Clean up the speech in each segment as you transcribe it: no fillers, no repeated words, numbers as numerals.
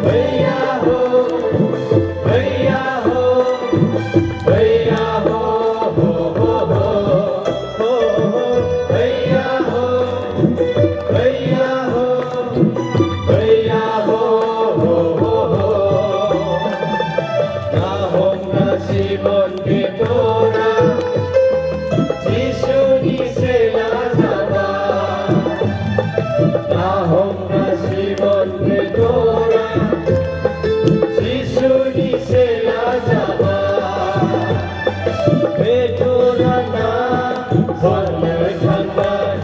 भैया हो भैया हो भैया हो भैया हो भैया हो भैया हो Nahong nasibon kitora Jisu ni sela sama Nahong nasibon kitora Jisu ni sela sama Kitora na Warna jangan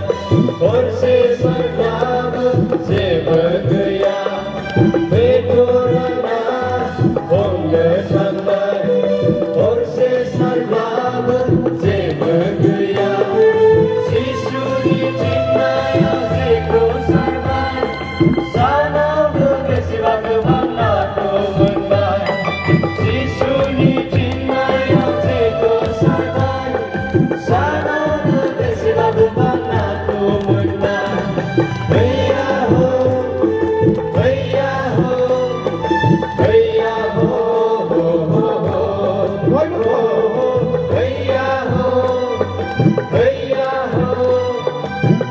Orse sarnam Se bergaya Kitora na Hongga jangan Orse sarnam Se bergaya Jisu ni cinaya Zikro sarman Sana berkesiwa kemana kemenai Jisu ni cinaya Zikro sarman Sana berkesiwa kemana kemenai भैया हो भैया हो भैया हो भैया हो भैया हो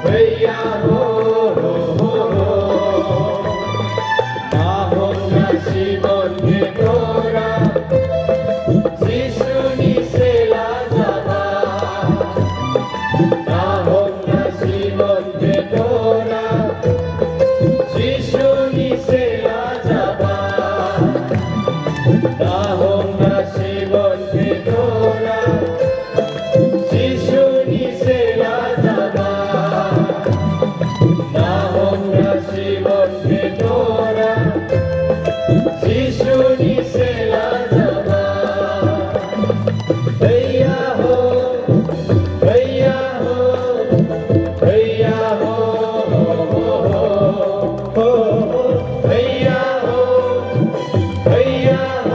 भैया हो Nahong nasibon kitora Jisu ni sela sama Nahong nasibon kitora Jisu ni sela sama Nahong nasibon kitora Jisu ni sela sama Nahong nasibon kitora Jisu ni sela sama भैया हो भैया हो भैया हो भैया हो भैया हो